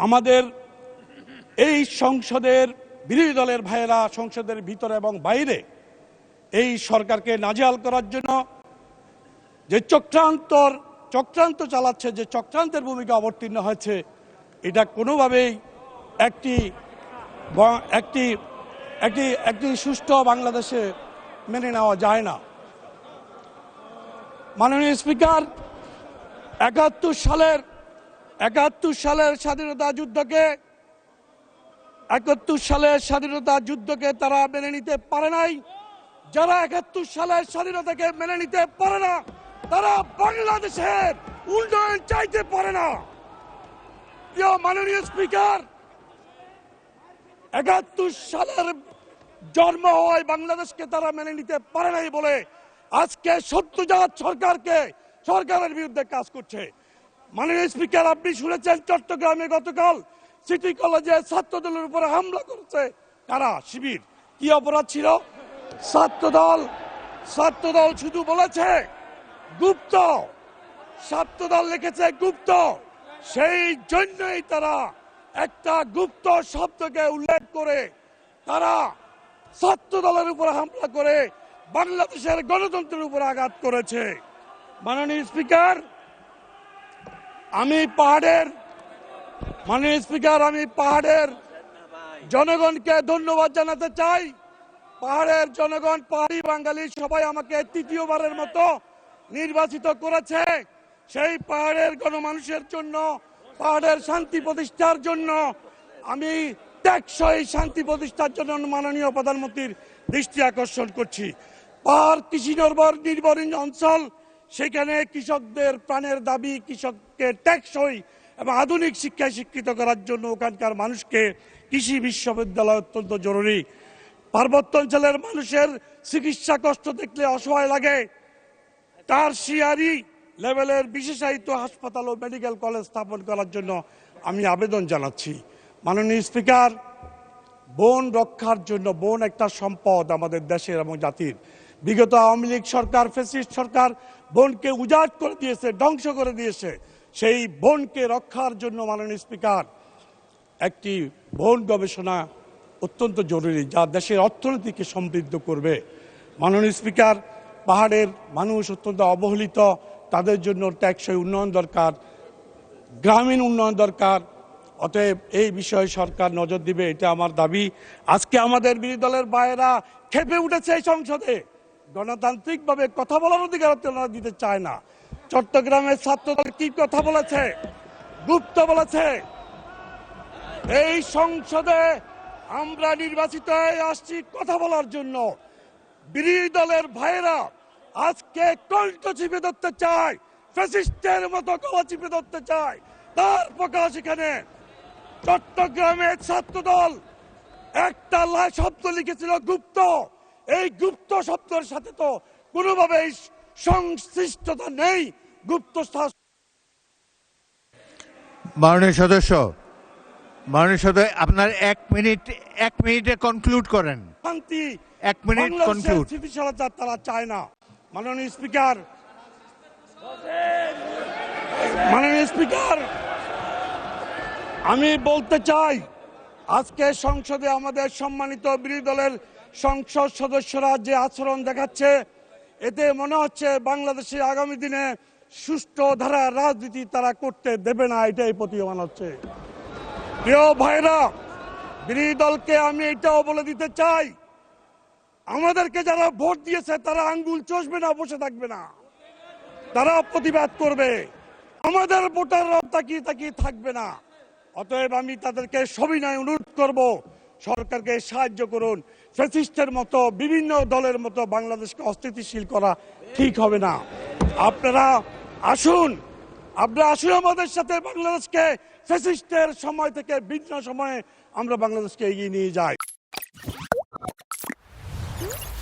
আমাদের এই সংসদের বিরোধী দলের ভাইয়েরা সংসদের ভিতরে এবং বাইরে এই সরকারকে নাজেহাল করার জন্য যে চক্রান্ত চালাচ্ছে, যে চক্রান্তের ভূমিকা অবতীর্ণ হয়েছে, এটা কোনোভাবেই একটি একটি একটি একটি সুষ্ঠু বাংলাদেশে মেনে নেওয়া যায় না। মাননীয় স্পিকার, ৭১ সালের স্বাধীনতা যুদ্ধকে তারা মেনে নিতে পারে নাই। যারা ৭১ সালের স্বাধীনতাকে মেনে নিতে পারে না, তারা বাংলাদেশের উন্নয়ন চাইতে পারে না। প্রিয় মাননীয় স্পিকার, ৭১ সালের জন্ম হওয়ায় বাংলাদেশকে তারা মেনে নিতে পারে নাই বলে আজকে সদ্যজাত সরকারের বিরুদ্ধে কাজ করছে। মাননীয় স্পিকার, আপনি শুনেছেন চট্টগ্রামে গতকাল সিটি কলেজে ছাত্রদলের উপরে হামলা করেছে কারা? শিবির। কি অপরাধ ছিল? ছাত্রদল শুধু বলেছে গুপ্ত, ছাত্রদল লিখেছে গুপ্ত। সেই জন্যই তারা একটা গুপ্ত শব্দকে উল্লেখ করে তারা ছাত্রদলের উপর হামলা করে বাংলাদেশের গণতন্ত্রের উপর আঘাত করেছে। মাননীয় স্পিকার, আমি পাহাড়ের জনগণকে ধন্যবাদ জানাতে চাই। পাহাড়ের জনগণ, পাহাড়ি বাঙালি সবাই আমাকে তৃতীয়বারের মতো নির্বাচিত করেছে। সেই পাহাড়ের গণমানুষের জন্য, পাহাড়ের শান্তি প্রতিষ্ঠার জন্য, আমি টেকসই শান্তি প্রতিষ্ঠার জন্য মাননীয় প্রধানমন্ত্রীর দৃষ্টি আকর্ষণ করছি। পাহাড় কৃষি নির্ভর অঞ্চল, সেখানে কৃষকদের প্রাণের দাবি, কৃষককে টেকসই এবং আধুনিক শিক্ষায় শিক্ষিত করার জন্য ওখানকার মানুষকে কৃষি বিশ্ববিদ্যালয় অত্যন্ত জরুরি। পার্বত্য অঞ্চলের মানুষের চিকিৎসা কষ্ট দেখলে অসহায় লাগে। টারশিয়ারি লেভেলের বিশেষায়িত হাসপাতাল ও মেডিকেল কলেজ স্থাপন করার জন্য আমি আবেদন জানাচ্ছি। মাননীয় স্পিকার, বন রক্ষার জন্য, বন একটা সম্পদ আমাদের দেশের এবং জাতির। বিগত আওয়ামী লীগ সরকার, ফ্যাসিস্ট সরকার বনকে উজাড় করে দিয়েছে, ধ্বংস করে দিয়েছে। সেই বনকে রক্ষার জন্য মাননীয় স্পিকার, একটি বন গবেষণা অত্যন্ত জরুরি, যা দেশের অর্থনীতিকে সমৃদ্ধ করবে। মাননীয় স্পিকার, পাহাড়ের মানুষ অত্যন্ত অবহেলিত, তাদের জন্য টেকসই উন্নয়ন দরকার, গ্রামীণ উন্নয়ন দরকার। অতএব এই বিষয়ে সরকার নজর দিবে, এটা আমার দাবি। আজকে আমাদের বিরোধী দলের ভাইয়েরা খেপে উঠেছে এই সংসদে, গণতান্ত্রিকভাবে কথা বলার অধিকার দিতে চায় না। চট্টগ্রামের ছাত্রদল কি কথা বলেছে? গুপ্ত বলেছে। এই সংসদে আমরা নির্বাচিত হয়ে আসছি কথা বলার জন্য। বিরোধী দলের ভাইয়েরা আজকে কণ্ঠ চিপে ধরতে চায়, ফ্যাসিস্টের মতো গলা চিপে ধরতে চায়। তার প্রকাশ এখানে। চট্টগ্রামের ছাত্রদল একটা শব্দ লিখেছিল গুপ্ত। এই গুপ্ত শব্দের সাথে তো কোনোভাবে সংশ্লিষ্টতা নেই। গুপ্ত মাননীয় সদস্য, আপনার এক মিনিটে কনক্লুড করেন। শান্তি, 1 মিনিট কনক্লুড। স্থিতিশীলতা তারা চায় না। মাননীয় স্পিকার, আমি বলতে চাই, আজকে সংসদে আমাদের সম্মানিত বিরোধী দলের সংসদ সদস্যরা যে আচরণ দেখাচ্ছে, এতে মনে হচ্ছে বাংলাদেশে আগামী দিনে সুষ্ঠু ধারার রাজনীতি তারা করতে দেবে না, এটাই প্রতীয়মান হচ্ছে। প্রিয় ভাইরা, বিরোধী দলকে আমি এটাও বলে দিতে চাই, আমাদেরকে যারা ভোট দিয়েছে তারা আঙ্গুল চষবে না, বসে থাকবে না, তারা প্রতিবাদ করবে। আমাদের ভোটাররা তাকিয়ে থাকবে না। অতএব আমি তাদেরকে সবিনয় অনুরোধ করব, সরকারকে সাহায্য করুন। ফ্যাসিস্টের মতো, বিভিন্ন দলের মতো বাংলাদেশকে অস্থিতিশীল করা ঠিক হবে না। আপনারা আসুন আমাদের সাথে বাংলাদেশকে ফ্যাসিস্টের সময় থেকে ভিন্ন সময়ে আমরা বাংলাদেশকে এগিয়ে নিয়ে যাই।